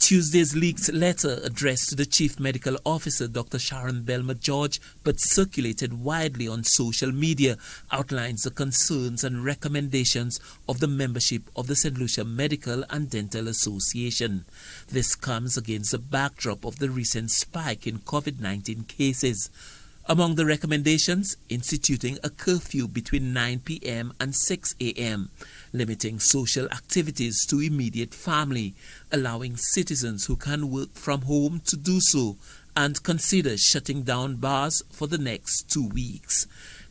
Tuesday's leaked letter addressed to the Chief Medical Officer, Dr. Sharon Belmer-George, but circulated widely on social media, outlines the concerns and recommendations of the membership of the St. Lucia Medical and Dental Association. This comes against the backdrop of the recent spike in COVID-19 cases. Among the recommendations, instituting a curfew between 9 p.m. and 6 a.m., limiting social activities to immediate family, allowing citizens who can work from home to do so, and consider shutting down bars for the next 2 weeks.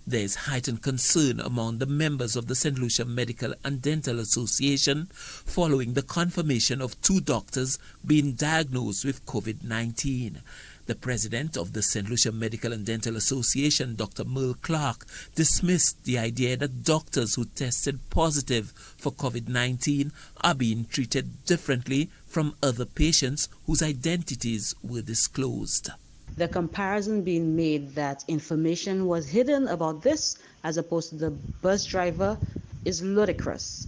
There is heightened concern among the members of the St. Lucia Medical and Dental Association following the confirmation of 2 doctors being diagnosed with COVID-19. The president of the St. Lucia Medical and Dental Association, Dr. Merle Clarke, dismissed the idea that doctors who tested positive for COVID-19 are being treated differently from other patients whose identities were disclosed. The comparison being made that information was hidden about this as opposed to the bus driver is ludicrous.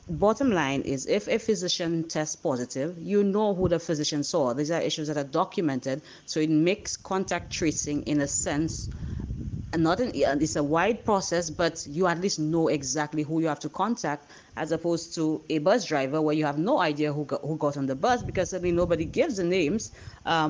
Bottom line is, if a physician tests positive, you know who the physician saw. These are issues that are documented, so it makes contact tracing, in a sense, it's a wide process, but you at least know exactly who you have to contact, as opposed to a bus driver where you have no idea who got on the bus, because certainly nobody gives the names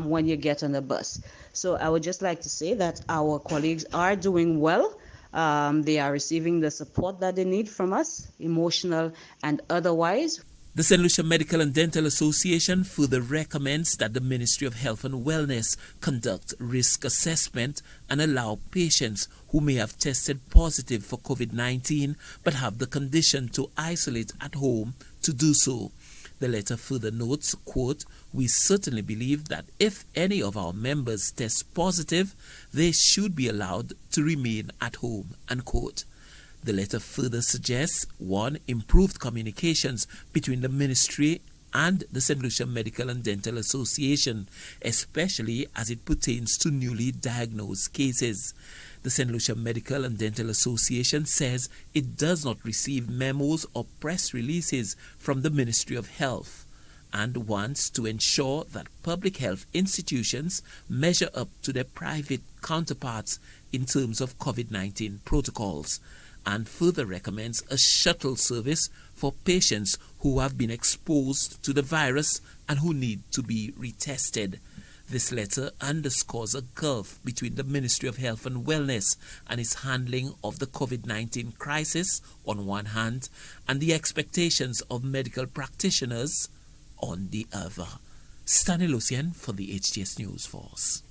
when you get on the bus. So I would just like to say that our colleagues are doing well. They are receiving the support that they need from us, emotional and otherwise. The St. Lucia Medical and Dental Association further recommends that the Ministry of Health and Wellness conduct risk assessment and allow patients who may have tested positive for COVID-19 but have the condition to isolate at home to do so. The letter further notes, quote, "We certainly believe that if any of our members test positive, they should be allowed to remain at home," unquote. The letter further suggests, 1, improved communications between the ministry and the St. Lucia Medical and Dental Association, especially as it pertains to newly diagnosed cases. The St. Lucia Medical and Dental Association says it does not receive memos or press releases from the Ministry of Health and wants to ensure that public health institutions measure up to their private counterparts in terms of COVID-19 protocols, and further recommends a shuttle service for patients who have been exposed to the virus and who need to be retested. This letter underscores a gulf between the Ministry of Health and Wellness and its handling of the COVID-19 crisis on one hand, and the expectations of medical practitioners on the other. Stanley Lucian for the HTS News Force.